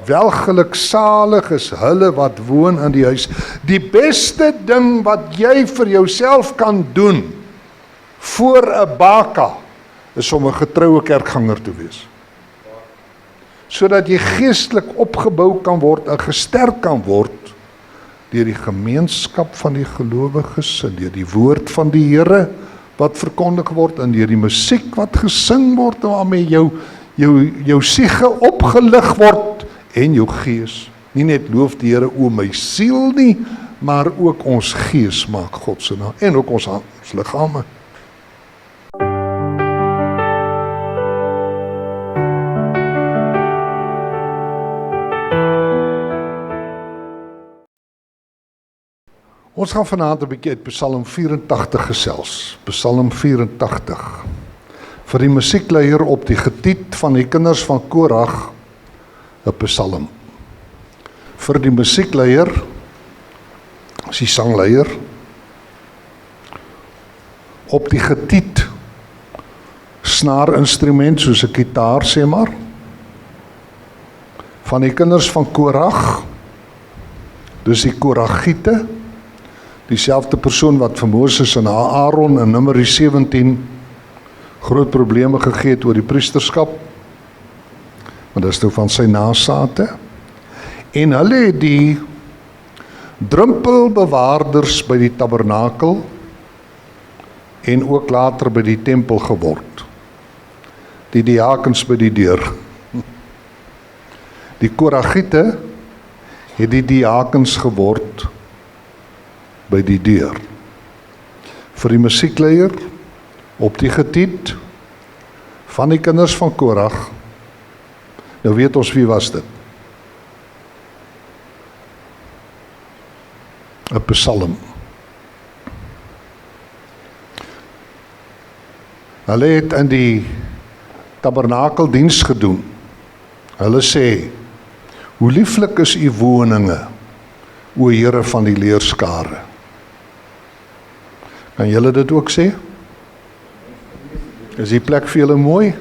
Welgeluksalig is hulle wat woon in die huis. Die beste ding wat jy vir jouself kan doen voor 'n baka is om 'n getroue kerkganger te wees. Sodat jy geestelik opgebou kan word en gesterk kan word deur die gemeenskap van die gelowiges en deur die woord van die Here wat verkondig word en deur die musiek wat gesing word waarmee jou siege opgelig word en jou gees. Nie net loof die Here o my siel nie, maar ook ons gees maak God se naam en ook ons liggame. Ons gaan vanaand 'n bietjie uit Psalm 84 gesels. Psalm 84. Vir die musiekleier op die getiet van die kinders van Korag, 'n psalm. Vir die musiekleier, as die sangleier, op die getiet, snaarinstrument soos 'n gitaar sê maar, van die kinders van Korag, dus die Koragiete, dieselfde persoon wat vir Moses en Aaron in Numeri 17 groot probleme gegee het oor die priesterskap, maar dit is nou van sy nasate, en hulle het die drumpelbewaarders by die tabernakel en ook later by die tempel geword, die diakens by die deur. Die Koragiete het die diakens geword by die deur. Vir die musiekleier op die getiet van die kinders van Korag. Nou weet ons wie was dit? 'n psalm. Hulle het in die tabernakel diens gedoen. Hulle sê, hoe lieflik is u woninge, o Here van die leerskare. Kan julle dit ook sê? Is die plek vir julle mooi?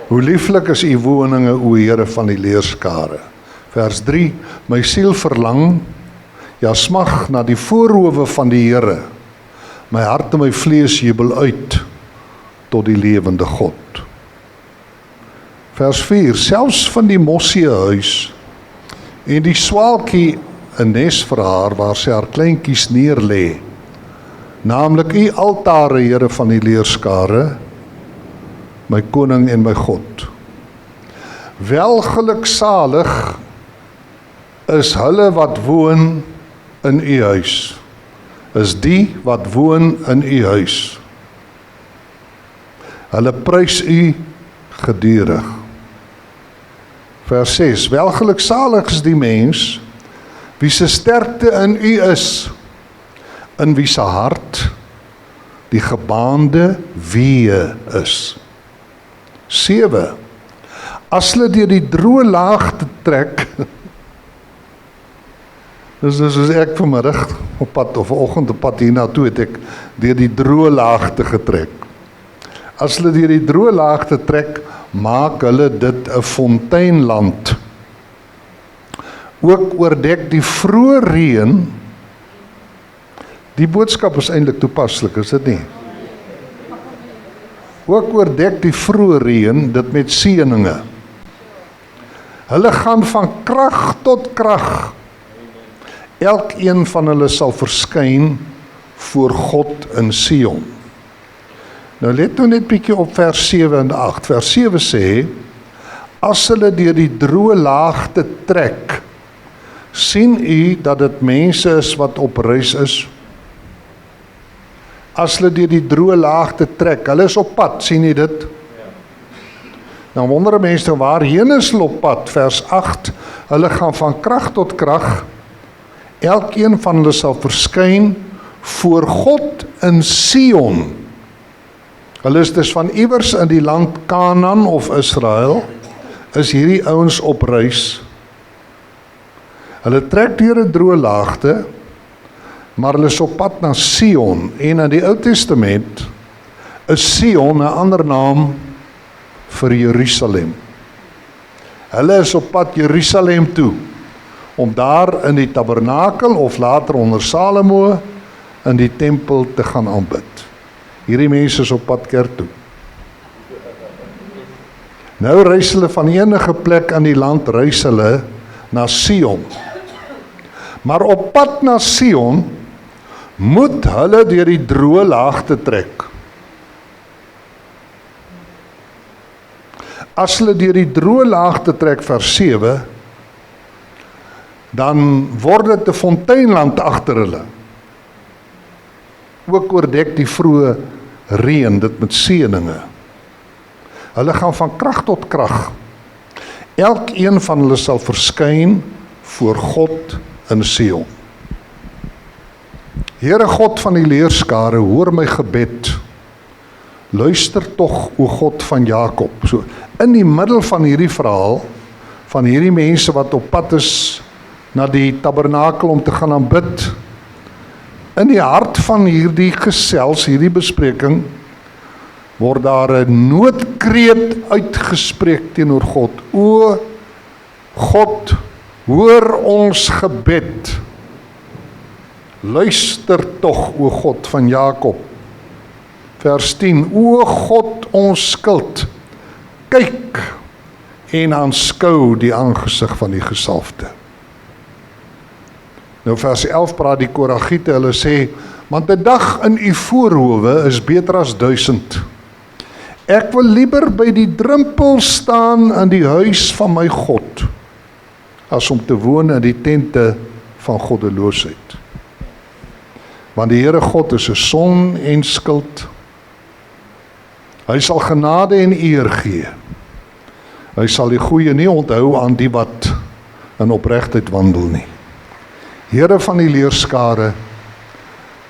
Hoe lieflik is u woninge, o Here van die leerskare. Vers 3, my siel verlang, ja smag na die voorhoewe van die Here. My hart en my vlees jubel uit tot die lewende God. Vers 4, selfs van die mossie huis en die swaalkie 'n nes vir haar waar sy haar kleintjies neerlê, naamlik u altare, Here van die leerskare, my koning en my God. Welgeluksalig is hulle wat woon in u huis, is die wat woon in u huis. Hulle prys u gedurig. Vers 6, welgeluksalig is die mens, wie se sterkte in u is, in wie se hart die gebaande weë is. 7, as hulle deur die droë laagte trek, dus soos ek vanmiddag op pad, of vanoggend op pad hiernatoe het ek deur die droë laagte getrek. As hulle deur die droë laagte trek, maak hulle dit 'n fonteinland. Ook oordek die vroeë reën. Die boodskap is eintlik toepaslik, is dit nie? Ook oordek die vroeë reën dit met seëninge. Hulle gaan van krag tot krag. Elkeen van hulle sal verskyn voor God in Sion. Nou let nou net bietjie op vers 7 en 8. Vers 7 sê, as hulle deur die droë laagte trek, sien u dat dit mense is wat op reis is? As hulle deur die droë laagte trek, hulle is op pad, sien u dit? Nou wonder mense waarheen is hulle op pad? Vers 8, hulle gaan van krag tot krag, elkeen van hulle sal verskyn voor God in Sion. Hulle is dus van iewers in die land Kanaan of Israel, is hierdie ouens op reis. Hulle trek deur 'n droë laagte, maar hulle is op pad na Sion. En in die Ou Testament is Sion 'n ander naam vir Jerusalem. Hulle is op pad Jerusalem toe, om daar in die tabernakel of later onder Salomo in die tempel te gaan aanbid. Hierdie mense is op pad kerk toe. Nou reis hulle van enige plek in die land, reis hulle na Sion. Maar op pad na Sion moet hulle deur die droë laagte trek. As hulle deur die droë laagte trek, vers 7, dan word dit 'n fonteinland agter hulle. Ook oordek die vroeë reën, dit met seëninge. Hulle gaan van krag tot krag. Elkeen van hulle sal verskyn voor God in Sion. Here God van die leerskare, hoor my gebed. Luister tog, o God van Jakob. So, in die middel van hierdie verhaal, van hierdie mense wat op pad is na die tabernakel om te gaan aanbid, in die hart van hierdie gesels, hierdie bespreking, word daar 'n noodkreet uitgespreek teenoor God. O God, hoor ons gebed. Luister tog, o God van Jakob. Vers 10, o God ons skuld, kyk en aanskou die aangesig van die gesalfde. Nou vers 11 praat die Koragiete, hulle sê, want 'n dag in u voorhowe is beter as 1000. Ek wil liewer by die drempel staan in die huis van my God, as om te woon in die tente van goddeloosheid. Want die Here God is 'n son en skild. Hy sal genade en eer gee. Hy sal die goeie nie onthou aan die wat in opregtheid wandel nie. Here van die leerskare,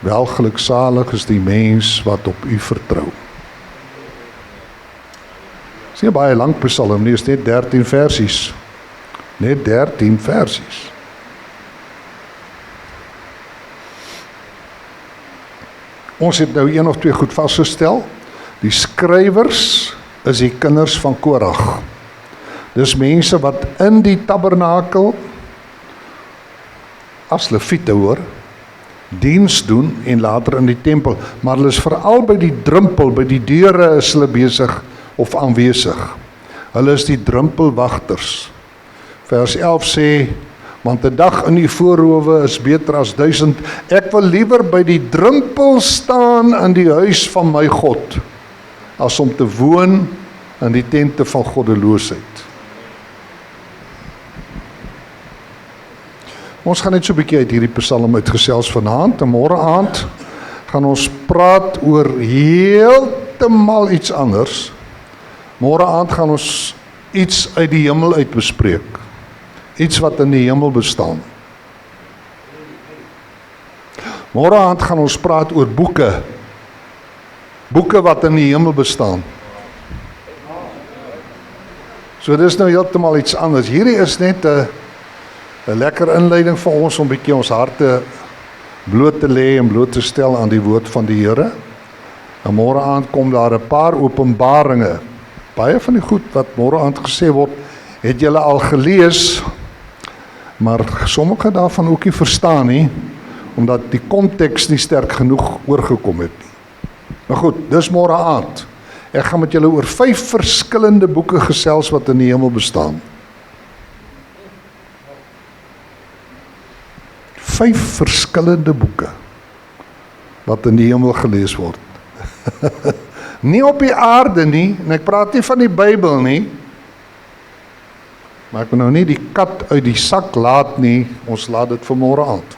welgeluksalig is die mens wat op u vertrou. Dit is nie baie lank psalm nie, is net 13 versies. Net 13 versies. Ons het nou een of twee goed vasgestel. Die skrywers is die kinders van Korag. Dis mense wat in die tabernakel as leviete hoor, diens doen en later in die tempel, maar hulle is veral by die drempel, by die deure is hulle besig of aanwesig. Hulle is die drempelwagters. Vers 11 sê, want 'n dag in die voorhowe is beter as 1000. Ek wil liewer by die drempel staan in die huis van my God, as om te woon in die tente van goddeloosheid. Ons gaan net so 'n bietjie uit hierdie psalm uitgesels vanaand, en môre aand gaan ons praat oor heeltemal iets anders. Môre aand gaan ons iets uit die hemel uit bespreek. Iets wat in die hemel bestaan. Môre aand gaan ons praat oor boeke. Boeke wat in die hemel bestaan. So dis nou heeltemal iets anders. Hierdie is net 'n lekker inleiding vir ons om bietjie ons harte bloot te lê en bloot te stel aan die woord van die Here. En môre aand kom daar 'n paar openbaringe. Baie van die goed wat môre aand gesê word, het julle al gelees, maar sommige daarvan ook nie verstaan nie, omdat die konteks nie sterk genoeg oorgekom het nie. Maar goed, dis môre aand. Ek gaan met julle oor 5 verskillende boeke gesels wat in die hemel bestaan. 5 verskillende boeke wat in die hemel gelees word. Nie op die aarde nie, en ek praat nie van die Bybel nie, maar ek wil nou nie die kat uit die sak laat nie, ons laat dit vir môre aand.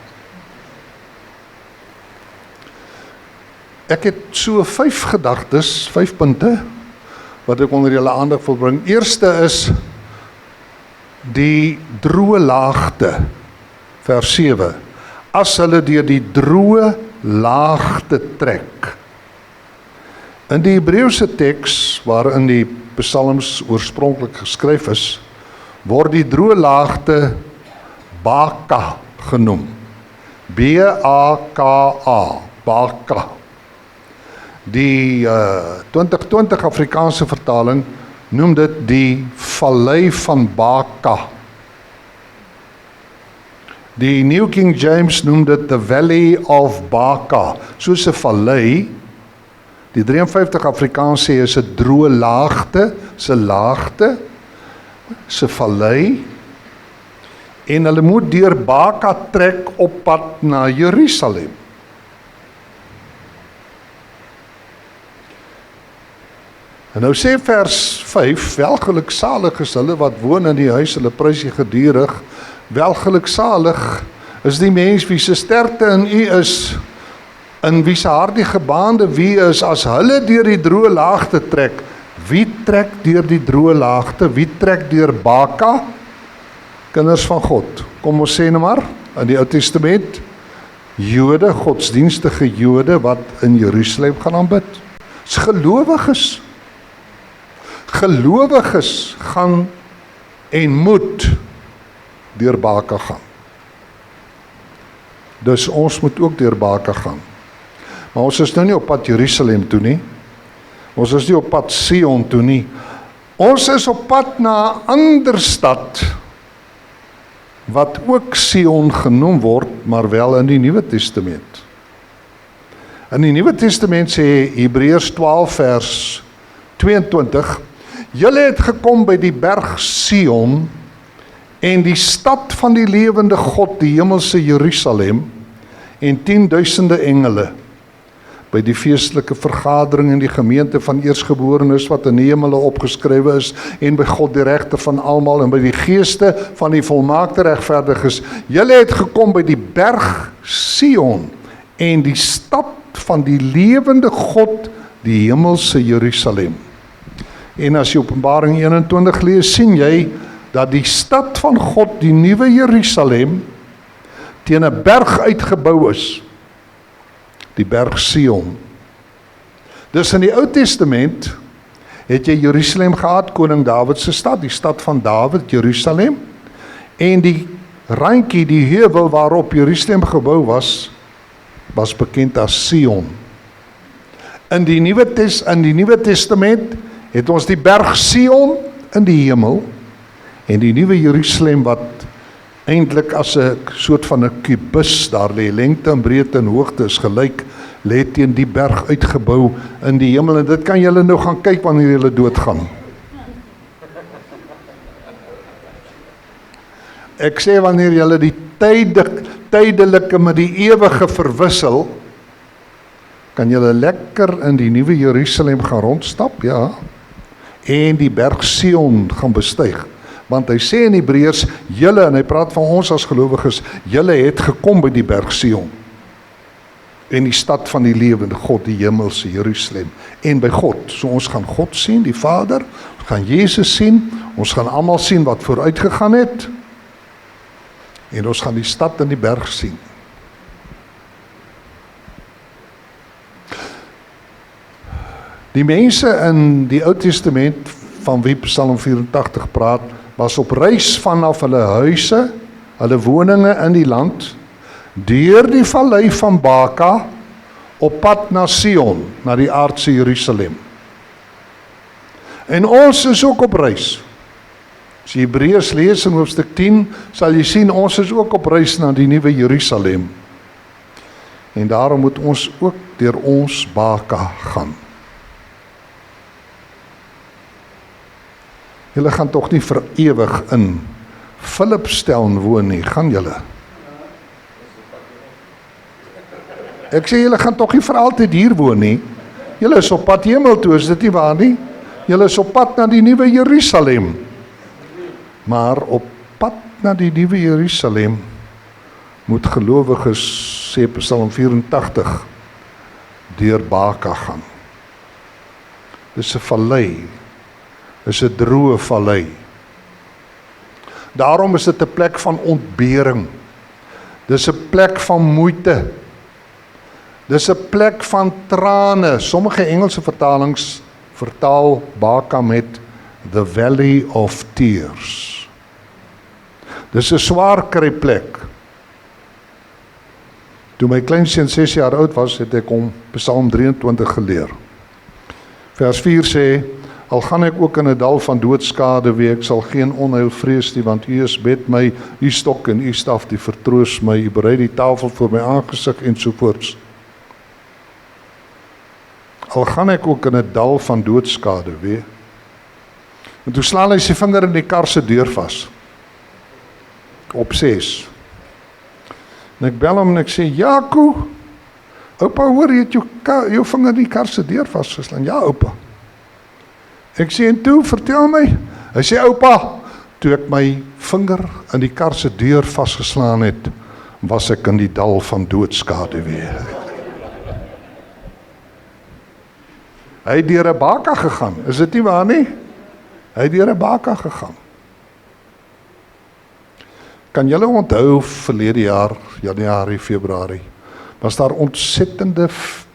Ek het so 5 gedagtes, 5 punte, wat ek onder julle aandag wil bring. Eerste is die droë laagte, vers 7. As hulle deur die droë laagte trek. In die Hebreëse teks, waarin die psalms oorspronklik geskryf is, word die droë laagte Baka genoem. B-A-K-A, Baka. Die 2020 Afrikaanse vertaling noem dit die vallei van Baca. Die New King James noem dit the Valley of Baca, soos 'n vallei. Die 53 Afrikaans sê is 'n droë laagte, 'n laagte, 'n vallei. En hulle moet deur Baca trek op pad na Jerusalem. En nou sê vers 5, welgeluksalig is hulle wat woon in die huis, hulle prys U gedurig. Welgeluksalig is die mens wie se sterkte in U is, in wie se hart die gebaande wie is, as hulle deur die droë laagte trek. Wie trek deur die droë laagte? Wie trek deur Baca? Kinders van God. Kom ons sê nou maar, in die Ou Testament, Jode, godsdienstige Jode wat in Jerusalem gaan aanbid. Dis gelowiges. Gelowiges gaan en moet deur Baca gaan. Dus ons moet ook deur Baca gaan. Maar ons is nou nie op pad Jerusalem toe nie. Ons is nie op pad Sion toe nie. Ons is op pad na 'n ander stad, wat ook Sion genoem word, maar wel in die Nuwe Testament. In die Nuwe Testament sê Hebreërs 12 vers 22, julle het gekom by die berg Sion en die stad van die lewende God, die hemelse Jerusalem, en 10.000 engele, by die feestelike vergadering in die gemeente van eersgeborenes wat in die hemele opgeskrywe is, en by God die regter van almal, en by die geeste van die volmaakte regverdiges. Julle het gekom by die berg Sion, en die stad van die lewende God, die hemelse Jerusalem. En as jy Openbaring 21 lees, sien jy dat die stad van God, die nuwe Jerusalem, teen 'n berg uitgebou is, die berg Sion. Dus in die Ou Testament het jy Jerusalem gehad, koning Dawid se stad, die stad van Dawid, Jerusalem, en die randjie, die heuwel waarop Jerusalem gebou was bekend as Sion. In die Nuwe Testament het ons die berg Sion in die hemel, en die nuwe Jerusalem wat eintlik as 'n soort van 'n kubus daar lê, lengte en breedte en hoogte is gelyk, lê teen die berg uitgebou in die hemel, en dit kan julle nou gaan kyk wanneer julle doodgaan. Ek sê wanneer julle die tydelike met die ewige verwissel, kan julle lekker in die nuwe Jerusalem gaan rondstap, ja, en die berg Sion gaan bestyg. Want hy sê in Hebreërs, julle, en hy praat van ons as gelowiges, julle het gekom by die berg Sion, en die stad van die lewende God, die hemelse Jerusalem, en by God. So ons gaan God sien, die Vader, ons gaan Jesus sien, ons gaan almal sien wat vooruit gegaan het, en ons gaan die stad in die berg sien. Die mense in die Ou Testament, van wie Psalm 84 praat, was op reis vanaf hulle huise, hulle woninge in die land, deur die vallei van Baca, op pad na Sion, na die aardse Jerusalem. En ons is ook op reis. As jy Hebreërs lees in hoofstuk 10, sal jy sien, ons is ook op reis na die nuwe Jerusalem. En daarom moet ons ook deur ons Baca gaan. Julle gaan tog nie vir ewig in Philipstown woon nie, gaan julle? Ek sê julle gaan tog nie vir altyd hier woon nie. Julle is op pad hemel toe, is dit nie waar nie? Julle is op pad na die nuwe Jerusalem. Maar op pad na die nuwe Jerusalem moet gelowiges, sê Psalm 84, deur Baca gaan. Dis 'n vallei, is 'n droë vallei. Daarom is dit 'n plek van ontbering. Dis 'n plek van moeite. Dis 'n plek van trane. Sommige Engelse vertalings vertaal Baca met the Valley of Tears. Dis 'n swaar kry plek. Toe my kleinseun 6 jaar oud was, het ek hom Psalm 23 geleer. Vers 4 sê, Al gaan ek ook in 'n dal van doodskade wee, ek sal geen onheil vrees nie, want U is met my, U stok en U staf, die vertroos my, U berei die tafel voor my aangesig ensovoorts. Al gaan ek ook in 'n dal van doodskade wee. En toe slaan hy sy vinger in die kar se deur vas. Op 6. En ek bel hom en ek sê, Jaco, oupa hoor, jy het jou vinger in die kar se deur vasgeslaan. Ja, oupa. Ek sê, en toe, vertel my. Hy sê, oupa, toe ek my vinger in die kar se deur vasgeslaan het, was ek in die dal van doodskade weer. Hy het deur 'n baka gegaan, is dit nie waar nie? Hy het deur 'n baka gegaan. Kan julle onthou verlede jaar, Januarie, Februarie, was daar ontsettende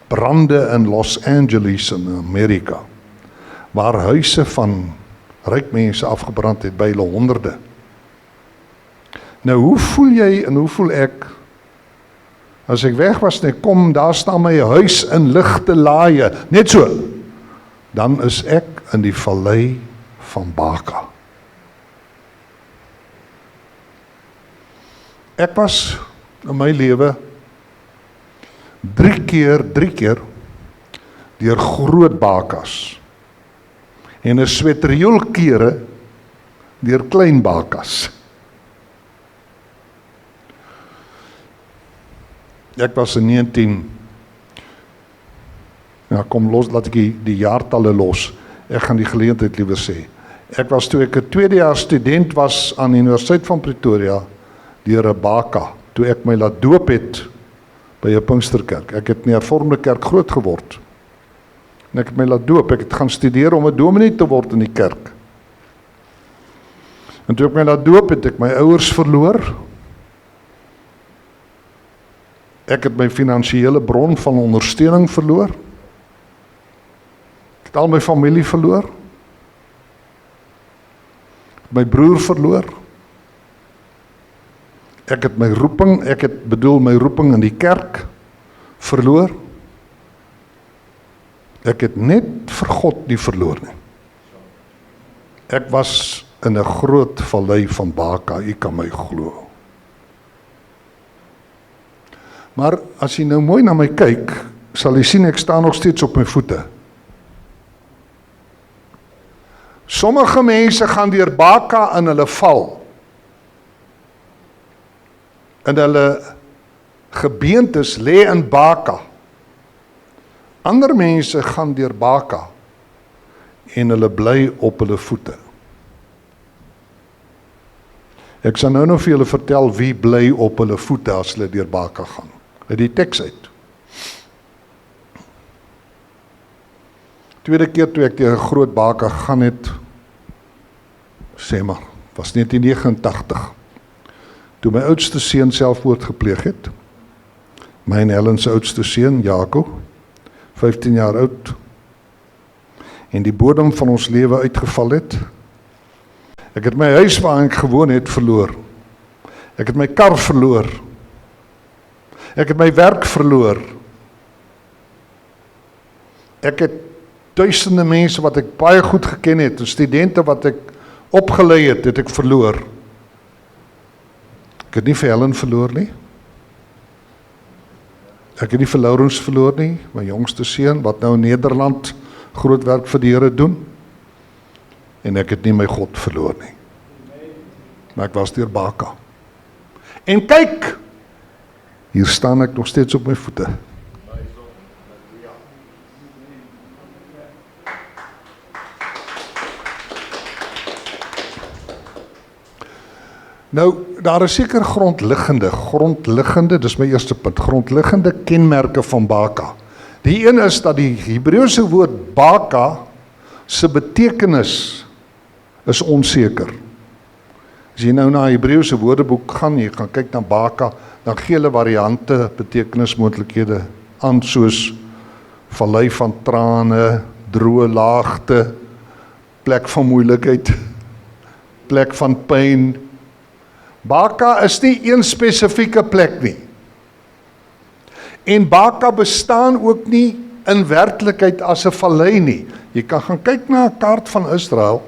brande in Los Angeles in Amerika, waar huise van ryk mense afgebrand het by hulle honderde. Nou, hoe voel jy en hoe voel ek, as ek weg was en ek kom, daar staan my huis in ligte laaie, net so, dan is ek in die vallei van Baka. Ek was in my lewe 3 keer deur groot bakas en 'n sweterjoel kere deur klein bakas. Ek was in 19, kom los, laat ek die jaartalle los. Ek gaan die geleentheid liewer sê. Ek was toe ek 'n tweedejaars student was aan die Universiteit van Pretoria deur 'n baka, toe ek my laat doop het by 'n Pinksterkerk. Ek het in 'n hervormde kerk groot geword. En ek het my laat doop, ek het gaan studeer om 'n dominee te word in die kerk. En toe ek my laat doop het ek my ouers verloor. Ek het my finansiële bron van ondersteuning verloor. Ek het al my familie verloor. My broer verloor. Ek het my roeping, my roeping in die kerk verloor. Ek het net vir God nie verloor nie. Ek was in 'n groot vallei van Baka, u kan my glo. Maar as jy nou mooi na my kyk, sal jy sien ek staan nog steeds op my voete. Sommige mense gaan deur Baka in hulle val. En hulle gebeentes lê in Baka. Ander mense gaan deur Baka en hulle bly op hulle voete. Ek sal nou vir julle vertel wie bly op hulle voete as hulle deur Baka gaan. Uit die teks uit. Tweede keer toe ek deur 'n groot Baka gegaan het, sê maar, was 1989. Toe my oudste seun selfmoord gepleeg het, my en Helen se oudste seun, Jaco, 15 jaar oud, en die bodem van ons lewe uitgeval het. Ek het my huis waar ek gewoon het verloor. Ek het my kar verloor. Ek het my werk verloor. Ek het duisende mense wat ek baie goed geken het, studente wat ek opgelei het ek verloor. Ek het nie vir Helen verloor nie. Ek het nie vir Laurens verloor nie, my jongste seun, wat nou in Nederland groot werk vir die Here doen. En ek het nie my God verloor nie. Maar ek was deur Baka. En kyk, hier staan ek nog steeds op my voete. Nou, daar is seker grondliggende, dis my eerste punt, grondliggende kenmerke van Baka. Die een is dat die Hebreëse woord Baka se betekenis is onseker. As jy nou na Hebreëse woordeboek gaan, jy gaan kyk na Baka, dan gee hulle variante, betekenismoontlikhede aan, soos vallei van trane, droë laagte, plek van moeilikheid, plek van pyn. Baka is nie een spesifieke plek nie. En Baka bestaan ook nie in werklikheid as 'n vallei nie. Jy kan gaan kyk na 'n kaart van Israel.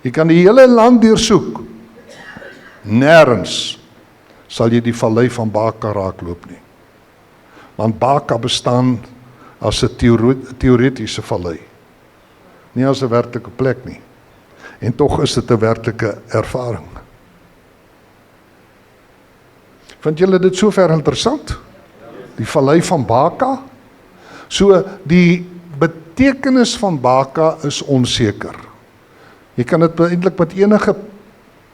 Jy kan die hele land deursoek. Nêrens sal jy die vallei van Baka raakloop nie. Want Baka bestaan as 'n teoretiese vallei, nie as 'n werklike plek nie. En tog is dit 'n werklike ervaring. Vind julle dit sover interessant? Die vallei van Baka? So, die betekenis van Baka is onseker. Jy kan dit eintlik met enige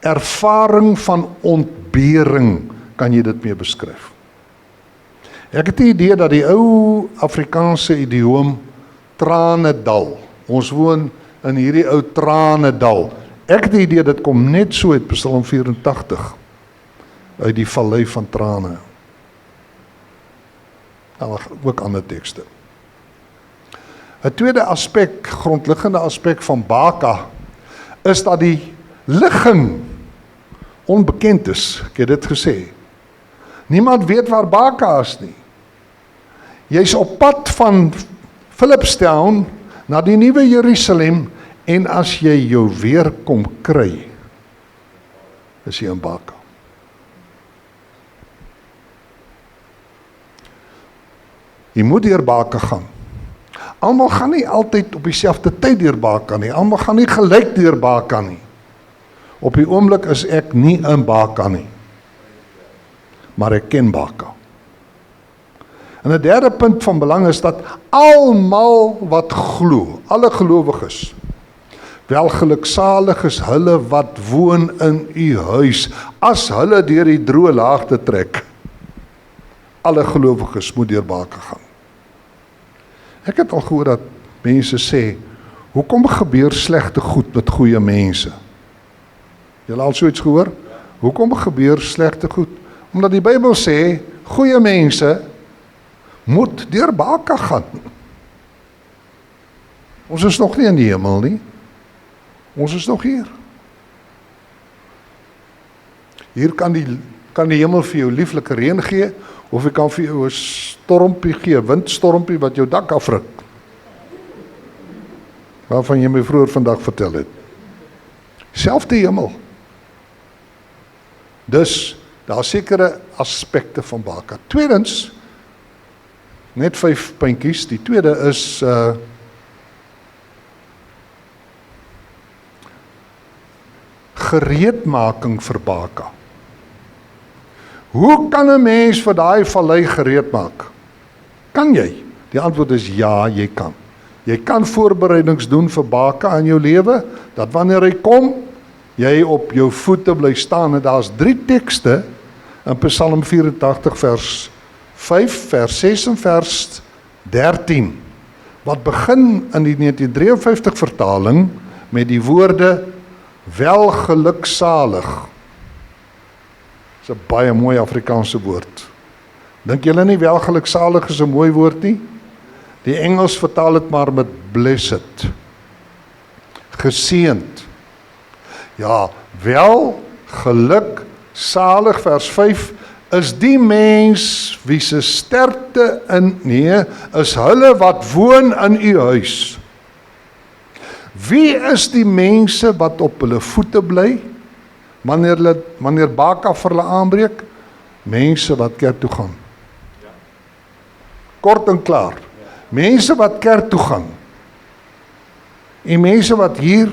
ervaring van ontbering kan jy dit mee beskryf. Ek het die idee dat die ou Afrikaanse idioom tranedal, ons woon in hierdie ou tranedal, ek het die idee dit kom net so uit Psalm 84, uit die vallei van trane. Daar ook ander tekste. 'n tweede aspek, grondliggende aspek van Baka, is dat die ligging onbekend is. Ek het dit gesê. Niemand weet waar Baka is nie. Jy's op pad van Philipstown na die nuwe Jerusalem, en as jy jou weer kom kry, is jy in Baka. Jy moet deur Baka gaan. Almal gaan nie altyd op dieselfde tyd deur Baka nie. Almal gaan nie gelyk deur Baka nie. Op die oomblik is ek nie in Baka nie. Maar ek ken Baka. En 'n derde punt van belang is dat almal wat glo, alle gelowiges, welgeluksalig is hulle wat woon in u huis, as hulle deur die droë laagte trek. Alle gelowiges moet deur Baka gaan. Ek het al gehoor dat mense sê, hoekom gebeur slegte goed met goeie mense? Julle al so iets gehoor? Hoekom gebeur slegte goed? Omdat die Bybel sê, goeie mense moet deur Baka gaan. Ons is nog nie in die hemel nie. Ons is nog hier. Hier kan die hemel vir jou lieflike reën gee, of hy kan vir jou 'n stormpie gee, 'n windstormpie wat jou dak afruk. Waarvan jy my vroeër vandag vertel het. Selfde hemel. Dus, daar sekere aspekte van Baka. Tweedens, net 5 puntjies, die tweede is gereedmaking vir Baka. Hoe kan 'n mens vir daai vallei gereed maak? Kan jy? Die antwoord is ja, jy kan. Jy kan voorbereidings doen vir Baka in jou lewe, dat wanneer hy kom, jy op jou voete bly staan. En daar's 3 tekste in Psalm 84 vers 5, vers 6 en vers 13, wat begin in die 1953 vertaling met die woorde welgeluksalig. Dis 'n baie mooi Afrikaanse woord. Dink julle nie welgeluksalig is 'n mooi woord nie? Die Engels vertaal dit maar met blessed. Geseënd. Ja, welgeluksalig vers 5 is die mens wie se sterkte is hulle wat woon in u huis. Wie is die mense wat op hulle voete bly? Wanneer Baka vir hulle aanbreek, mense wat kerk toe gaan. Kort en klaar. Mense wat kerk toe gaan. En mense wat hier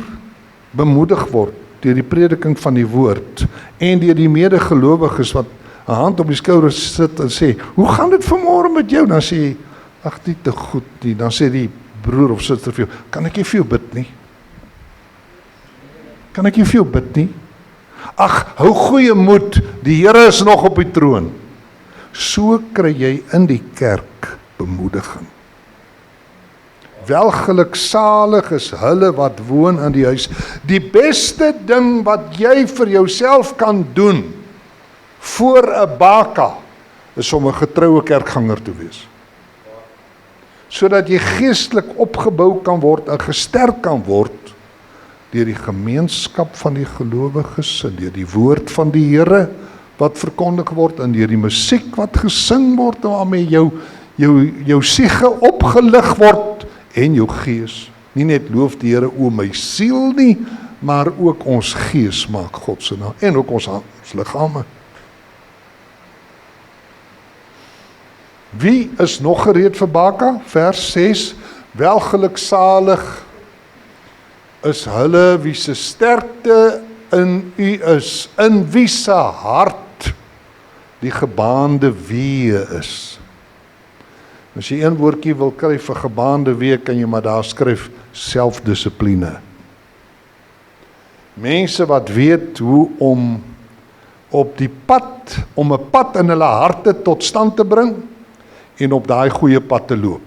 bemoedig word deur die prediking van die woord en deur die medegelowiges wat 'n hand op die skouer sit en sê, hoe gaan dit vanmôre met jou? Dan sê jy, ag, dit te goed nie. Dan sê die broer of suster vir jou, kan ek nie vir jou bid nie? Kan ek nie vir jou bid nie? Ag, hou goeie moed, die Here is nog op die troon. So kry jy in die kerk bemoediging. Welgeluksalig is hulle wat woon in die huis. Die beste ding wat jy vir jouself kan doen voor 'n Baka is om 'n getroue kerkganger te wees. Sodat jy geestelik opgebou kan word en gesterk kan word deur die gemeenskap van die gelowiges en deur die woord van die Here wat verkondig word en deur die musiek wat gesing word waarmee jou jou siege opgelig word en jou gees. Nie net loof die Here o my siel nie, maar ook ons gees maak God se naam en ook ons liggame. Wie is nog gereed vir Baka? Vers 6, welgeluksalig is hulle wie se sterkte in u is, in wie se hart die gebaande weë is. As jy een woordjie wil kry vir gebaande weë, kan jy maar daar skryf selfdissipline. Mense wat weet hoe om op 'n pad in hulle harte tot stand te bring en op daai goeie pad te loop.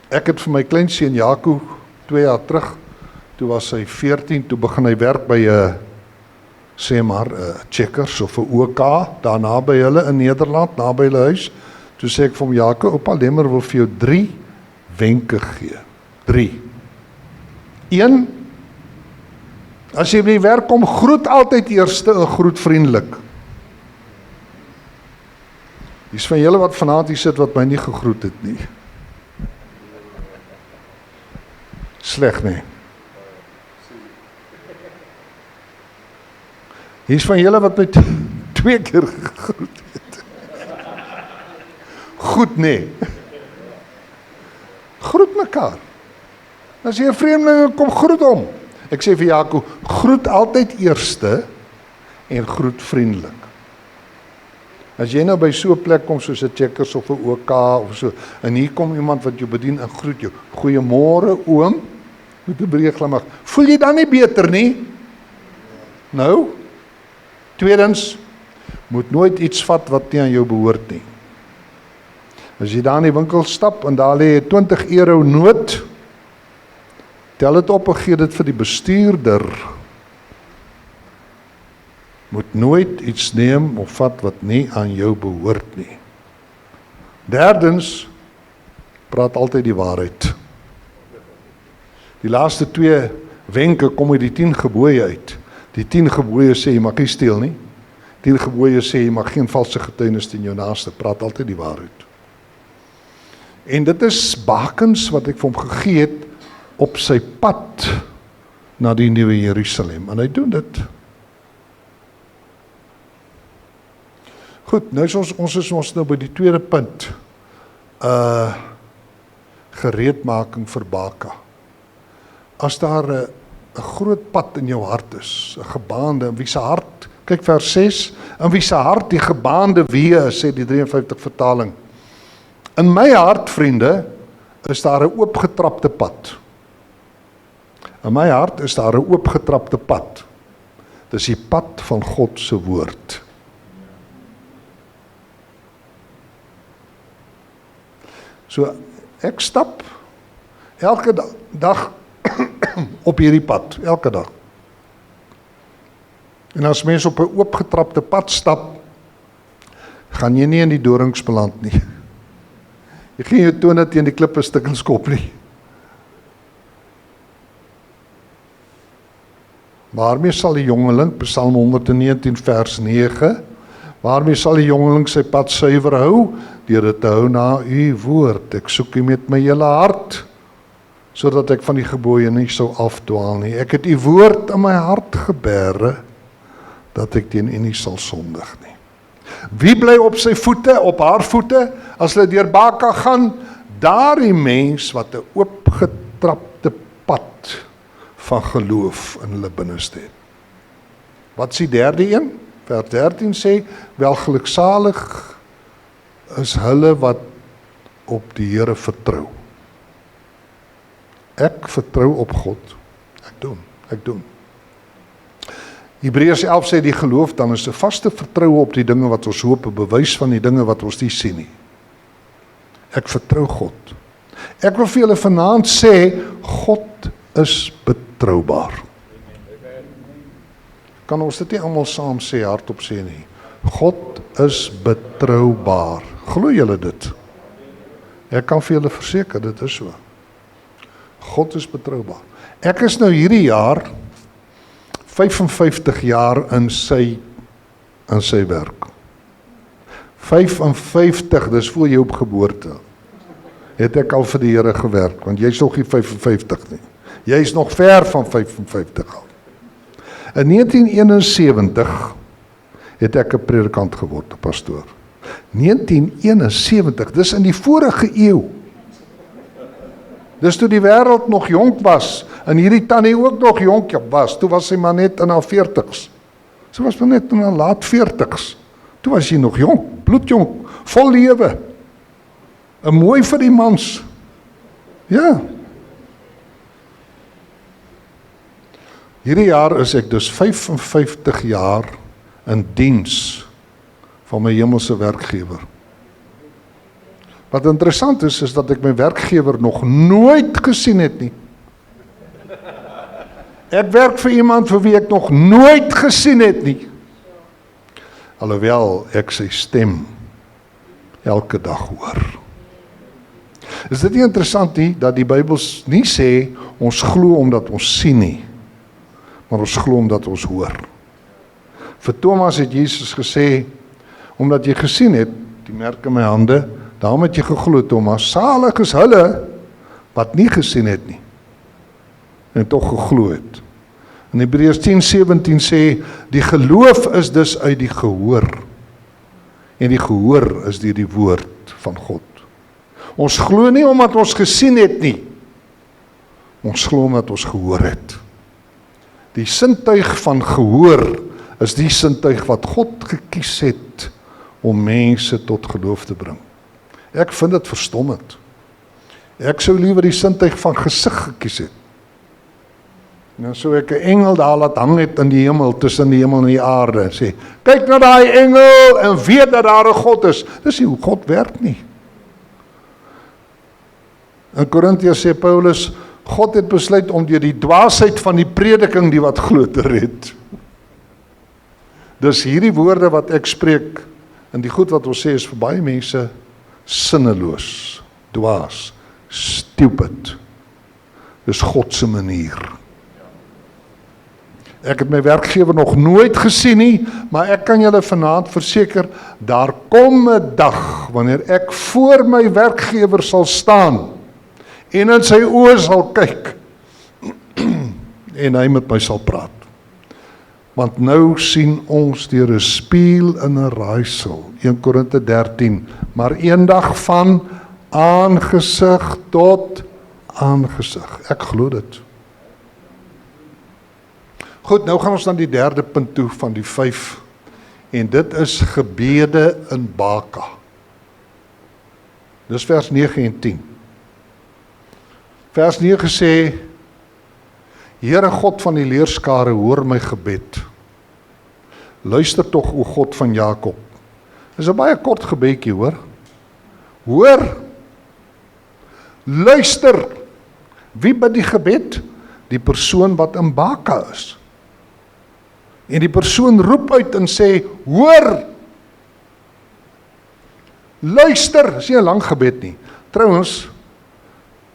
Ek het vir my kleinseun Jaco 2 jaar terug, toe was hy 14, toe begin hy werk by 'n Checkers of 'n OK, daar naby hulle in Nederland, naby hulle huis. Toe sê ek vir hom, Jaco, oupa Lemmer wil vir jou 3 wenke gee. 3. 1, as jy by die werk kom, groet altyd eerste en groet vriendelik. Dis van julle wat vanaand hier sit wat my nie gegroet het nie. Sleg nie. Hier is van julle wat my 2 keer gegroet het. Goed nee. Groet mekaar. As jy 'n vreemdeling kom, groet hom. Ek sê vir Jaco, groet altyd eerste en groet vriendelik. As jy nou by so 'n plek kom soos 'n Checkers of 'n OK of so, en hier kom iemand wat jou bedien en groet jou. Goeiemôre oom, met 'n breë glimlag. Voel jy dan nie beter nie? Nou? Tweedens, moet nooit iets vat wat nie aan jou behoort nie. As jy daar in die winkel stap en daar lê €20 noot, tel dit op en gee dit vir die bestuurder. Moet nooit iets neem of vat wat nie aan jou behoort nie. Derdens, praat altyd die waarheid. Die laaste 2 wenke kom uit die 10 gebooie uit. Die 10 gebooie sê jy mag nie steel nie. 10 gebooie sê jy mag geen valse getuienis teen jou naaste, praat altyd die waarheid. En dit is bakens wat ek vir hom gegee het op sy pad na die nuwe Jerusalem. En hy doen dit. Goed, nou is ons is nou by die tweede punt. Gereedmaking vir Baka. As daar 'n groot pad in jou hart is, 'n gebaande, in wie se hart, kyk vers 6, in wie se hart die gebaande weë, sê die 53 vertaling. In my hart, vriende, is daar 'n oopgetrapte pad. In my hart is daar 'n oopgetrapte pad. Dis die pad van God se woord. So, ek stap elke dag op hierdie pad, elke dag. En as mense op 'n oopgetrapte pad stap, gaan jy nie in die dorings beland nie. Jy gaan jou tone teen die klippe stikkels kop nie. Waarmee sal die jongeling, Psalm 119 vers 9, waarmee sal die jongeling sy pad suiwer hou? Deur dit te hou na u woord. Ek soek u met my hele hart, sodat ek van die gebooie nie sou afdwaal nie. Ek het u woord in my hart geberre, dat ek teen u nie sal sondig nie. Wie bly op sy voete, op haar voete, as hulle deur Baka gaan? Daardie mens wat 'n oopgetrapte pad van geloof in hulle binneste het. Wat is die derde een? Vers 13 sê, welgeluksalig is hulle wat op die Here vertrou. Ek vertrou op God. Ek doen. Hebreërs 11 sê die geloof dan is 'n vaste vertroue op die dinge wat ons hoop, 'n bewys van die dinge wat ons nie sien nie. Ek vertrou God. Ek wil vir julle vanaand sê, God is betroubaar. Kan ons dit nie almal saam sê, hardop sê nie? God is betroubaar. Glo julle dit? Ek kan vir julle verseker, dit is so. God is betroubaar. Ek is nou hierdie jaar 55 jaar in sy werk. 55, dis voor jou op geboorte. Het ek al vir die Here gewerk, want jy is nog nie 55 nie. Jy is nog ver van 55 al. In 1971 het ek 'n predikant geword, 'n pastoor. 1971, dis in die vorige eeu. Dis toe die wêreld nog jonk was, en hierdie tannie ook nog jonk was, toe was sy maar net in haar 40's. Sy was maar net in haar laat 40's. Toe was sy nog jonk, bloedjonk, vol lewe. 'n Mooi vir die mans. Ja. Hierdie jaar is ek dus 55 jaar in diens van my hemelse werkgewer. Wat interessant is dat ek my werkgewer nog nooit gesien het nie. Ek werk vir iemand vir wie ek nog nooit gesien het nie. Alhoewel ek sy stem elke dag hoor. Is dit nie interessant nie, dat die Bybel nie sê, ons glo omdat ons sien nie, maar ons glo omdat ons hoor. Vir Thomas het Jesus gesê, omdat jy gesien het, die merk in my hande, daarom het jy geglo, Thomas, salig is hulle, wat nie gesien het nie, en toch geglo het. In Hebreërs 10:17 sê, die geloof is dus uit die gehoor, en die gehoor is deur die woord van God. Ons glo nie omdat ons gesien het nie, ons glo omdat ons gehoor het. Die sintuig van gehoor is die sintuig wat God gekies het om mense tot geloof te bring. Ek vind dit verstommend. Ek sou liewer die sintuig van gesig gekies het. Nou sou ek 'n engel daar laat hang het in die hemel, tussen die hemel en die aarde, en sê, kyk na daai engel en weet dat daar 'n God is. Dis nie hoe God werk nie. In Korintiërs sê Paulus, God het besluit om deur die dwaasheid van die prediking die wat glo te red. Dus hierdie woorde wat ek spreek, en die goed wat ons sê is vir baie mense sinneloos, dwaas, stupid. Dis God se manier. Ek het my werkgewer nog nooit gesien nie, maar ek kan julle vanaand verseker, daar kom 'n dag wanneer ek voor my werkgewer sal staan en in sy oë sal kyk en hy met my sal praat. Want nou sien ons deur 'n spieël in 'n raaisel, 1 Korinte 13, maar eendag van aangesig tot aangesig. Ek glo dit. Goed, nou gaan ons dan die derde punt toe van die 5, en dit is gebede in Baka. Dis vers 9 en 10. Vers 9 sê, Here God van die leerskare, hoor my gebed. Luister tog, o God van Jakob. Dis 'n baie kort gebedjie, hoor. Hoor, luister. Wie bid die gebed? Die persoon wat in Baka is. En die persoon roep uit en sê, hoor, luister. Dis nie 'n lang gebed nie. Trouwens,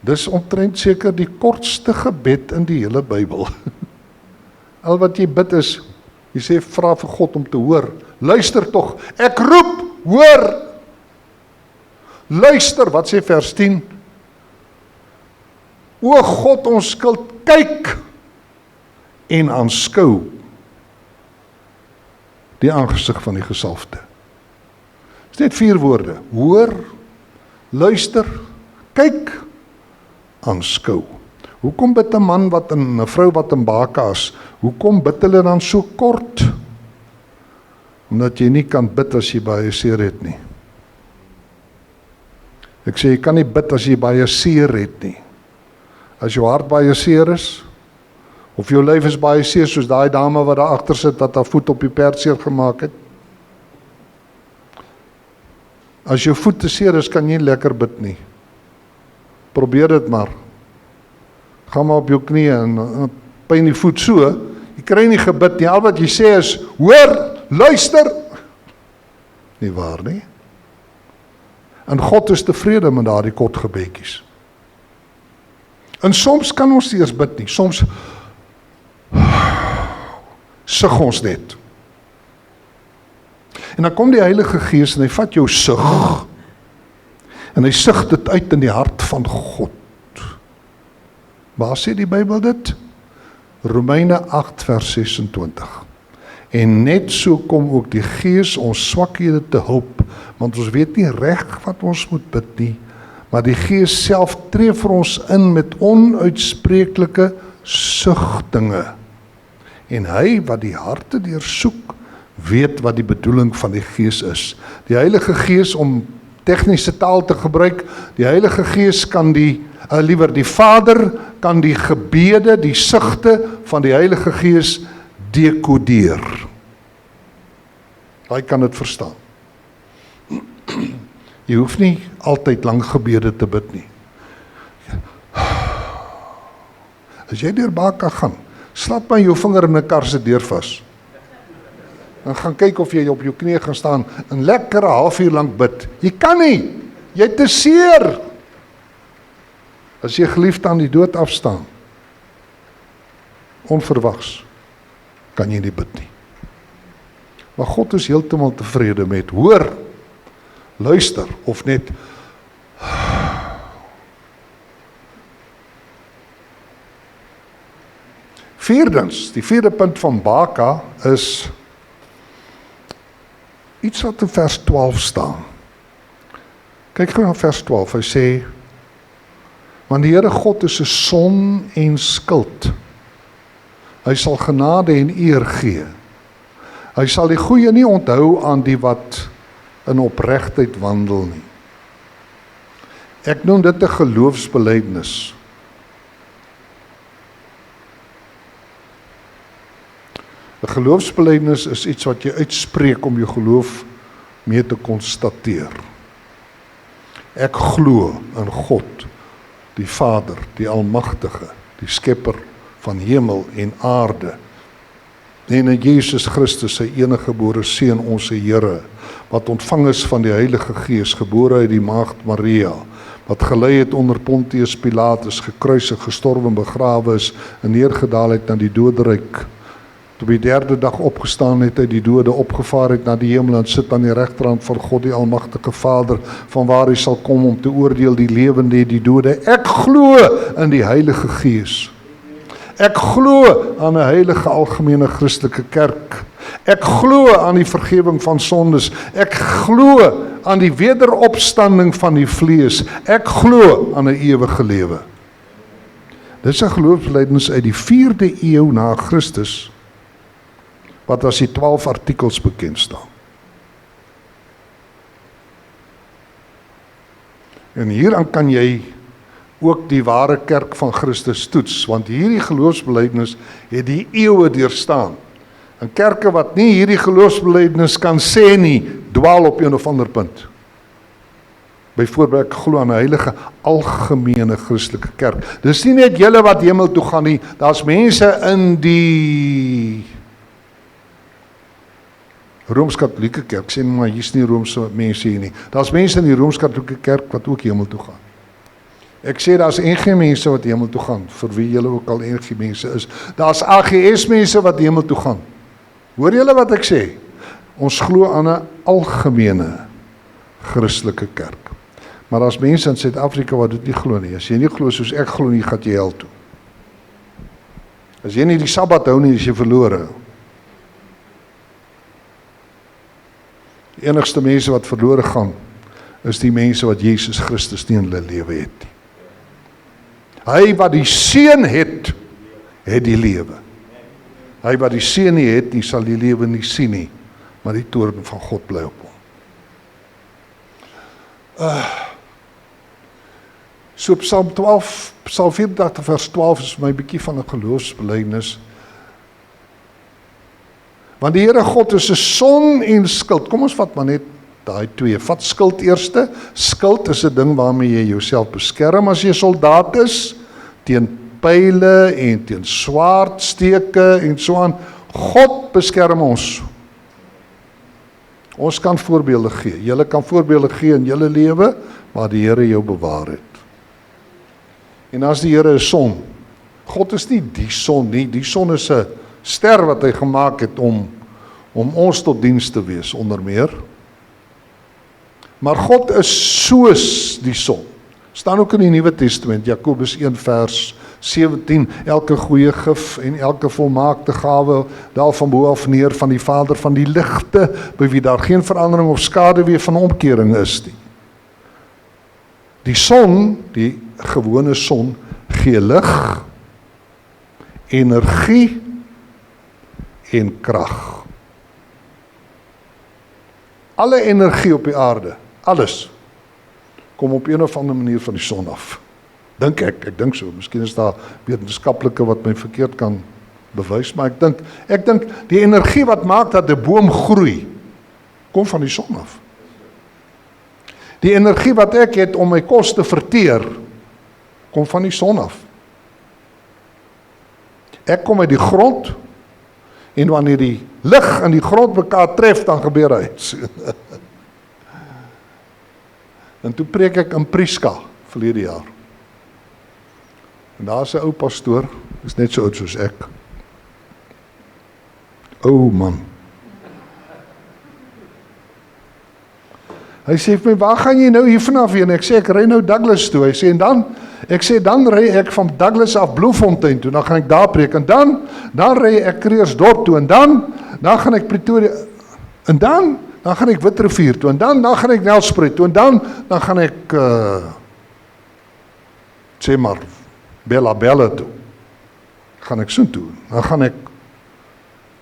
dis omtrent seker die kortste gebed in die hele Bybel. Al wat jy bid is, jy sê, vra vir God om te hoor. Luister tog, ek roep, hoor. Luister, wat sê vers 10? O God, ons skuld, kyk en aanskou die aangesig van die gesalfde. Dis net 4 woorde. Hoor, luister, kyk, aanskou. Hoekom bid 'n man wat en 'n vrou wat in Baka is? Hoekom bid hulle dan so kort? Omdat jy nie kan bid as jy baie seer het nie. Ek sê, jy kan nie bid as jy baie seer het nie. As jou hart baie seer is, of jou lyf is baie seer, soos daai dame wat daar agter sit, wat haar voet op die perd seer gemaak het. As jou voet te seer is, kan jy nie lekker bid nie. Probeer dit maar. Ga maar op jou knie en pyn die voet so, jy kry nie gebid nie. Al wat jy sê is, hoor, luister. Nie waar nie. En God is tevrede met daardie kort gebedjies. En soms kan ons nie eers bid nie. Soms sug ons net. En dan kom die Heilige Gees en hy vat jou sug, en hy sug dit uit in die hart van God. Waar sê die Bybel dit? Romeine 8 vers 26. En net so kom ook die Gees ons swakhede te hulp, want ons weet nie reg wat ons moet bid nie, maar die Gees self tree vir ons in met onuitspreeklike sugtinge. En hy wat die harte deursoek, weet wat die bedoeling van die Gees is. Die Heilige Gees, om tegniese taal te gebruik, die Heilige Gees kan die Vader kan die gebede, die sugte van die Heilige Gees dekodeer. Hy kan dit verstaan. Jy hoef nie altyd lang gebede te bid nie. As jy deur Baka gaan, slap maar jou vinger in 'n kar se deur vas. En gaan kyk of jy op jou knieë gaan staan en lekker 'n halfuur lank bid. Jy kan nie. Jy te seer. As jy geliefde aan die dood afstaan, onverwags, kan jy nie bid nie. Maar God is heeltemal tevrede met hoor, luister of net vierdens, die vierde punt van Baka is iets wat in vers 12 staan. Kyk gou na vers 12, hy sê, want die Here God is 'n son en skild. Hy sal genade en eer gee. Hy sal die goeie nie onthou aan die wat in opregtheid wandel nie. Ek noem dit 'n geloofsbelijdenis. Een geloofsbelijdenis is iets wat jy uitspreek om jou geloof mee te konstateer. Ek glo in God, die Vader, die Almagtige, die Skepper van hemel en aarde, en in Jesus Christus, sy eniggebore Seun, ons Here, wat ontvang is van die Heilige Gees, gebore uit die Maagd Maria, wat gelei het onder Pontius Pilatus, gekruisig, gestorwe en begrawe is, en neergedaal het na die doderyk, toe op die derde dag opgestaan het uit die dode, opgevaar het na die hemel en sit aan die regterhand van God die Almagtige Vader, van waar hy sal kom om te oordeel die lewende en die dode. Ek glo in die Heilige Gees. Ek glo aan 'n heilige algemene Christelike kerk. Ek glo aan die vergifnis van sondes. Ek glo aan die wederopstanding van die vlees. Ek glo aan 'n ewige lewe. Dit is 'n geloofsbelijdenis uit die 4de eeu na Christus, wat as die 12 artikels bekend staan. En hieraan kan jy ook die ware kerk van Christus toets, want hierdie geloofsbelijdenis het die eeue deurstaan. En kerke wat nie hierdie geloofsbelijdenis kan sê nie, dwaal op een of ander punt. Byvoorbeeld, ek glo aan 'n heilige algemene Christelike kerk. Dis nie net julle wat hemel toe gaan nie, daar's mense in die Rooms-Katolieke kerk, sê maar hier's nie Roomse mense hier nie. Daar's mense in die Rooms-Katolieke kerk wat ook hemel toe gaan. Ek sê daar's NG mense wat hemel toe gaan, vir wie julle ook al NG mense is. Daar's AGS mense wat hemel toe gaan. Hoor julle wat ek sê? Ons glo aan 'n algemene Christelike kerk. Maar daar's mense in Suid-Afrika wat dit nie glo nie. As jy nie glo soos ek glo nie, gaan jy hel toe. As jy nie die Sabbat hou nie, is jy verlore. Die enigste mense wat verlore gaan, is die mense wat Jesus Christus nie in hulle lewe het. Hy wat die Seun het, het die lewe. Hy wat die Seun nie het nie, sal die lewe nie sien nie, maar die toorn van God bly op hom. So Psalm 84 vers 12 is my bietjie van 'n geloofsbelijdenis. Want die Here God is 'n son en skild. Kom ons vat maar net daai twee. Vat skild eerste. Skild is 'n ding waarmee jy jouself beskerm as jy soldaat is, teen pyle en teen swaardsteke en so aan. God beskerm ons. Ons kan voorbeelde gee. Julle kan voorbeelde gee in julle lewe waar die Here jou bewaar het. En as die Here 'n son. God is nie die son nie. Die son is 'n ster wat hy gemaak het om om ons tot diens te wees, onder meer. Maar God is soos die son. Staan ook in die Nuwe Testament, Jakobus 1 vers 17, elke goeie gif en elke volmaakte gawe daal van bo af neer van die Vader van die ligte, by wie daar geen verandering of skaduwee van omkering is nie. Die son, die gewone son, gee lig, energie en krag. Alle energie op die aarde, alles, kom op een of ander manier van die son af. Dink ek dink so, miskien is daar wetenskaplike wat my verkeerd kan bewys, maar ek dink die energie wat maak dat 'n boom groei, kom van die son af. Die energie wat ek het om my kos te verteer, kom van die son af. Ek kom uit die grond, en wanneer die lig en die grond mekaar tref, dan gebeur hy. En toe preek ek in Prieska, verlede jaar. En daar is 'n ou pastoor, is net so oud soos ek. O man. Hy sê vir my, waar gaan jy nou hier vanaf heen? Ek sê, ek ry nou Douglas toe. Hy sê, en dan ry ek van Douglas af Bloemfontein toe, dan gaan ek daar preek, en dan ry ek Kreersdorp toe, en dan gaan ek Pretoria, en dan gaan ek Witrifuur toe, en dan gaan ek Nelspruit toe, en dan gaan ek, sê maar, Bella toe, gaan ek soen toe, dan gaan ek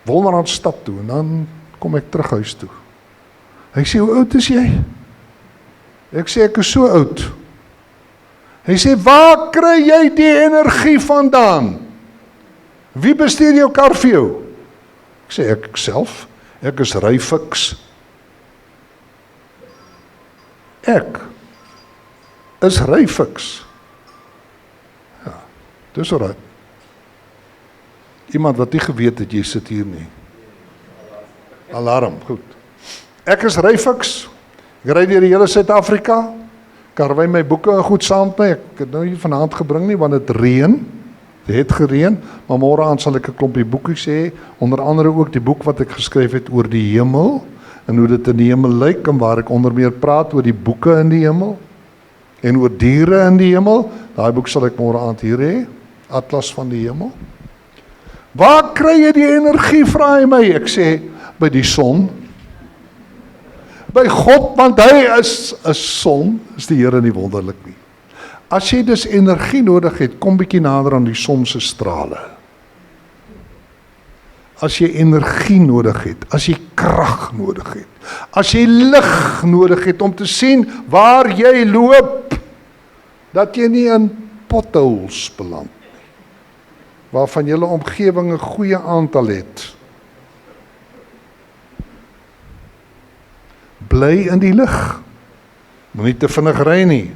Wolmaranstad toe, en dan kom ek terug huis toe. Hy sê, hoe oud is jy? Ek sê, ek is so oud. Hy sê, waar kry jy die energie vandaan? Wie bestuur jou kar vir jou? Ek sê, ek self, ek is ryfiks. Ek is ryfiks. Ja, dis alright. Iemand wat nie geweet het, jy sit hier nie. Alarm, goed. Ek is ryfiks, ek ry deur die hele Suid-Afrika, karwei my boeke en goed saam met my, ek het nou nie vanaand gebring nie, want het het gereën, maar môre aan sal ek 'n klompie boekies hê, onder andere ook die boek wat ek geskryf het oor die hemel, en hoe dit in die hemel lyk, en waar ek onder meer praat oor die boeke in die hemel, en oor diere in die hemel, daai boek sal ek môre aand hier hê, Atlas van die hemel. Waar kry jy die energie, vra hy my? Ek sê, by die son, by God, want hy is 'n son, is die Here nie wonderlik nie. As jy dus energie nodig het, kom bietjie nader aan die son se strale. As jy energie nodig het, as jy krag nodig het, as jy lig nodig het om te sien waar jy loop, dat jy nie in potholes beland nie, waarvan julle omgewing 'n goeie aantal het. Bly in die lig, moenie te vinnig ry nie.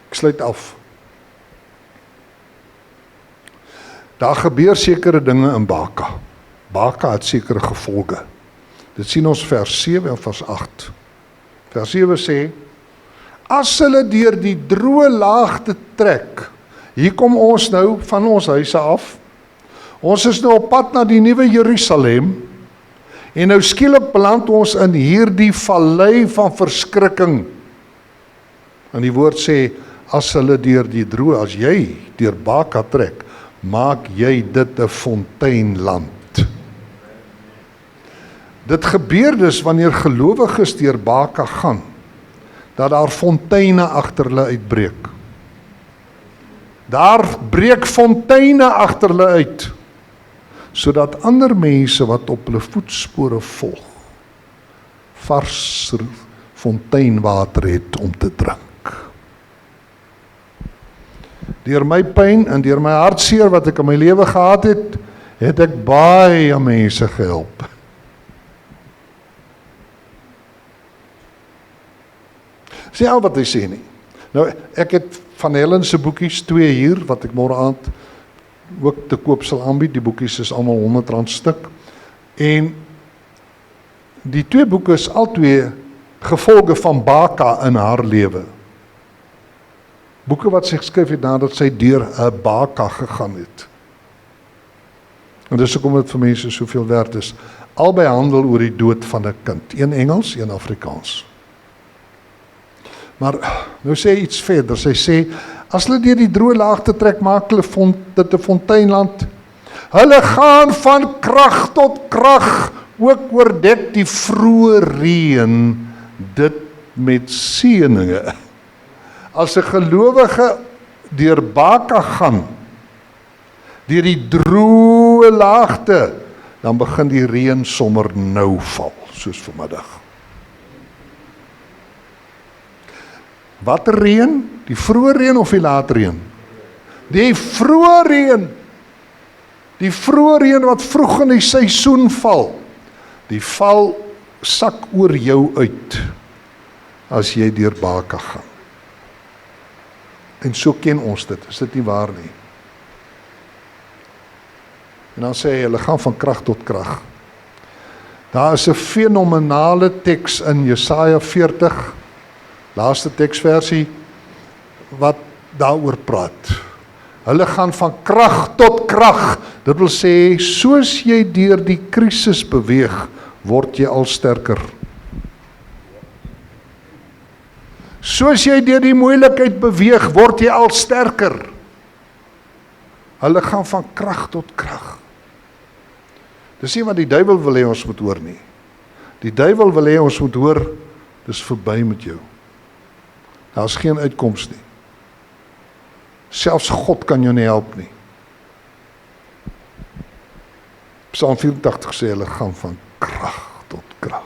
Ek sluit af. Daar gebeur sekere dinge in Baka. Baka het sekere gevolge. Dit sien ons vers 7 en vers 8. Vers 7 sê, as hulle deur die droë laagte trek, hier kom ons nou van ons huise af, ons is nou op pad na die nuwe Jerusalem, en nou skielik beland ons in hierdie vallei van verskrikking. En die woord sê, as hulle deur die droë, as jy deur Baka trek, maak jy dit 'n fonteinland. Dit gebeur dus wanneer gelowiges deur Baka gaan, dat daar fonteine agter hulle uitbreek. Daar breek fonteine agter hulle uit, sodat ander mense wat op hulle voetspore volg, vars fonteinwater het om te drink. Deur my pyn en deur my hartseer wat ek in my lewe gehad het ek baie mense gehelp. Sê al wat hy sê nie. Nou, ek het van Helen se boekies 2 hier, wat ek môre aand ook te koop sal aanbied. Die boekies is almal R100 stuk. En die 2 boeke is albei gevolge van Baka in haar lewe. Boeke wat sy geskryf het nadat sy deur 'n Baka gegaan het. En dis hoekom dit vir mense soveel werd is. Albei handel oor die dood van 'n kind. Een Engels, een Afrikaans. Maar nou sê hy iets verder. Sy sê, as hulle deur die droë laagte trek, maak hulle dit 'n fonteinland. Hulle gaan van krag tot krag, ook oordek die vroeë reën dit met seëninge. As 'n gelowige deur Baka gaan, deur die droë laagte, dan begin die reën sommer nou val, soos vanmiddag. Watter reën? Die vroeë reën of die laat reën? Die vroeë reën. Die vroeë reën wat vroeg in die seisoen val. Die val sak oor jou uit as jy deur Baka gaan. En so ken ons dit, is dit nie waar nie? En dan sê hy, hulle gaan van krag tot krag. Daar is 'n fenomenale teks in Jesaja 40, laaste teksversie, wat daaroor praat. Hulle gaan van krag tot krag. Dit wil sê, soos jy deur die krisis beweeg, word jy al sterker. Soos jy deur die moeilikheid beweeg, word jy al sterker. Hulle gaan van krag tot krag. Dis nie wat die duiwel wil hê ons moet hoor nie. Die duiwel wil hê ons moet hoor, dis verby met jou. Daar is geen uitkoms nie. Selfs God kan jou nie help nie. Psalm 84 sê, hulle gaan van krag tot krag.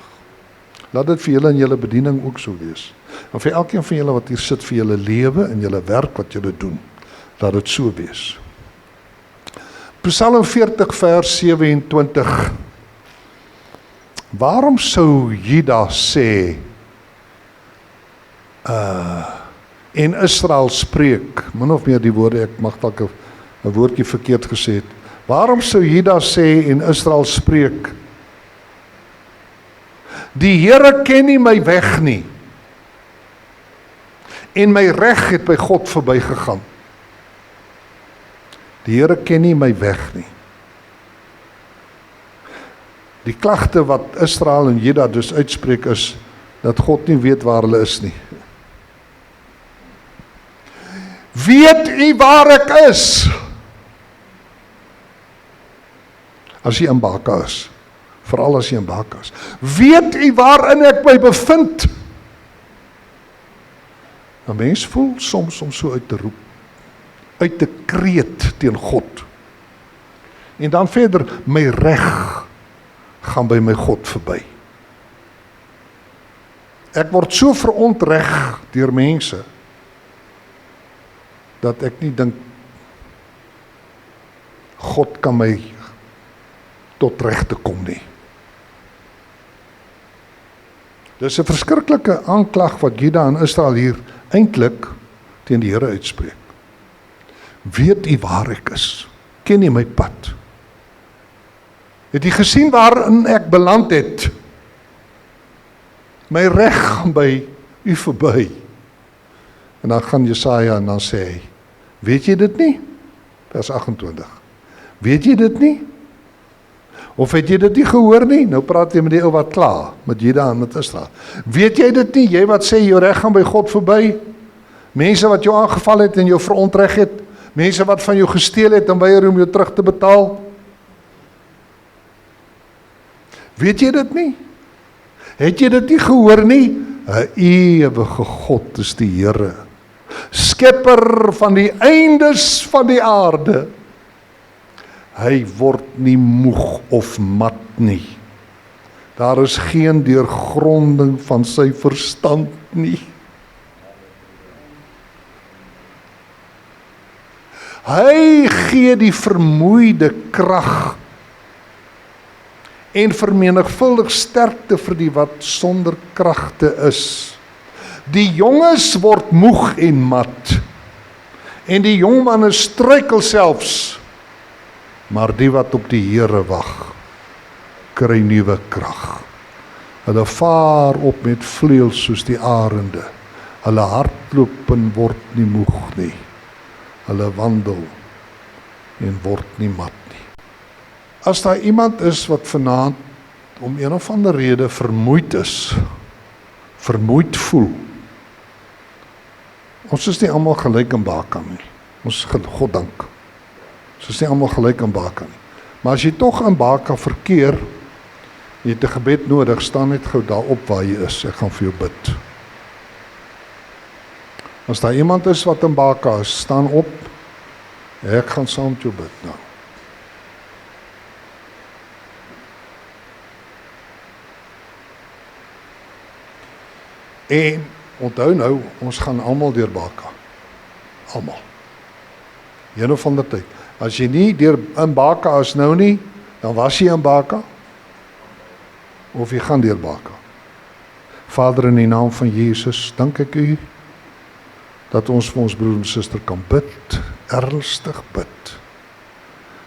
Laat dit vir julle in julle bediening ook so wees. En vir elkeen van julle wat hier sit, vir julle lewe en julle werk wat julle doen, laat dit so wees. Psalm 40 vers 27. Waarom sou Juda sê, en Israel spreek, min of meer die woorde, ek mag dalk 'n woordjie verkeerd gesê het. Waarom sou Juda sê en Israel spreek, die Here ken nie my weg nie, en my reg het by God verbygegaan. Die Here ken nie my weg nie. Die klagte wat Israel en Juda dus uitspreek is, dat God nie weet waar hulle is nie. Weet u waar ek is? As jy in Baka is, veral as jy in Baka is. Weet u waarin ek my bevind? 'n Mens voel soms om so uit te roep, uit te kreet teen God. En dan verder, my reg gaan by my God verby. Ek word so verontreg deur mense, dat ek nie dink, God kan my tot reg te kom nie. Dis 'n verskriklike aanklag wat Juda en Israel hier eintlik teen die Here uitspreek. Weet u waar ek is? Ken u my pad? Het u gesien waarin ek beland het? My reg gaan by u verby. En dan gaan Jesaja en dan sê hy, weet jy dit nie? Vers 28. Weet jy dit nie? Of het jy dit nie gehoor nie? Nou praat jy met die ou wat kla, met Juda en met Israel. Weet jy dit nie? Jy wat sê jou reg gaan by God verby? Mense wat jou aangeval het en jou verontreg het, mense wat van jou gesteel het en weier om jou terug te betaal. Weet jy dit nie? Het jy dit nie gehoor nie? 'n ewige God is die Here, skepper van die eindes van die aarde. Hy word nie moeg of mat nie. Daar is geen deurgronding van sy verstand nie. Hy gee die vermoeide krag en vermenigvuldig sterkte vir die wat sonder kragte is. Die jonges word moeg en mat, en die jongmanne struikel selfs, maar die wat op die Here wag, kry nuwe krag. Hulle vaar op met vleuels soos die arende, hulle hardloop en word nie moeg nie, hulle wandel en word nie mat nie. As daar iemand is wat vanaand om een of ander rede vermoeid is, vermoeid voel, ons is nie almal gelyk in Baka nie. Ons God dank. Ons is nie almal gelyk in Baka nie. Maar as jy tog in Baka verkeer, jy het 'n gebed nodig, staan net gou daar op waar jy is. Ek gaan vir jou bid. As daar iemand is wat in Baka is, staan op. Ek gaan saam met jou bid nou. En onthou nou, ons gaan almal deur Baka. Almal. Een of ander tyd. As jy nie deur in Baka is nou nie, dan was jy in Baka. Of jy gaan deur Baka. Vader, in die naam van Jesus, dank ek U dat ons vir ons broer en suster kan bid, ernstig bid.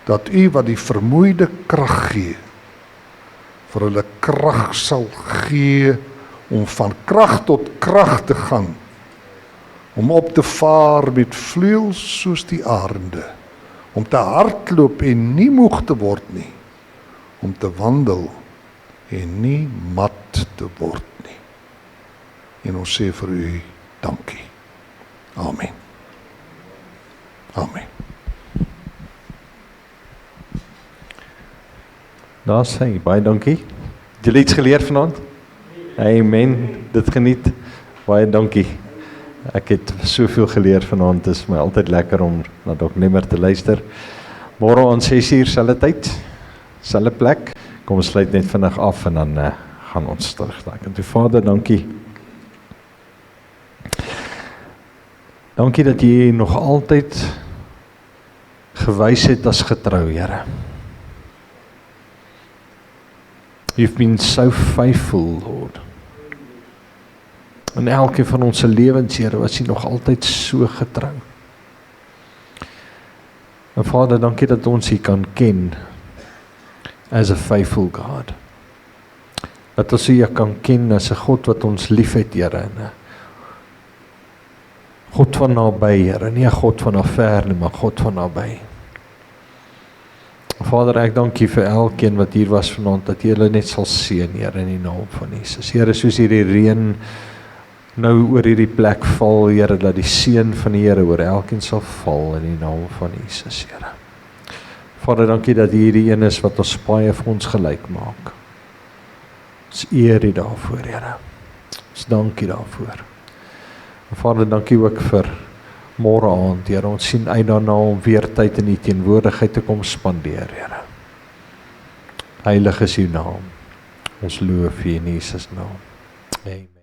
Dat U wat die vermoeide krag gee, vir hulle krag sal gee om van krag tot krag te gaan, om op te vaar met vleuels soos die arende, om te hardloop en nie moeg te word nie, om te wandel en nie mat te word nie. En ons sê vir U dankie. Amen. Amen. Daar sê, baie dankie. Het julle iets geleer vanaand? Amen, dit geniet. Baie dankie. Ek het soveel geleer vanaand, het is my altyd lekker om na Dr. Nimmer te luister. Môre aan 6:00 selfde tyd, selfde plek. Kom ons sluit net vinnig af en dan gaan ons terugdink. En toe Vader, dankie. Dankie dat jy nog altyd gewys het as getrou, Here. You've been so faithful, Lord. In elke van ons lewens, Here, was jy nog altyd so getrou. En Vader, dankie dat ons U kan ken as a faithful God. Dat ons U kan ken as 'n God wat ons liefhet, Here, en God van naby, Here, nie 'n God van ver nie, maar God van naby. Vader, ek dank U vir elkeen wat hier was vanaand, dat jy hulle net sal seën, Here, in die naam van Jesus. Here, soos hierdie reën nou oor hierdie plek val, Here, dat die seën van die Here oor elkeen sal val in die naam van Jesus, Here. Vader, dankie dat hierdie een is wat ons baie vir ons gelyk maak. Ons eer U daarvoor, Here. Ons dank U daarvoor. En Vader, dankie ook vir môre aand, Here. Ons sien uit daarna om weer tyd in U teenwoordigheid te kom spandeer, Here. Heilig is U naam. Ons loof U in Jesus naam. Amen.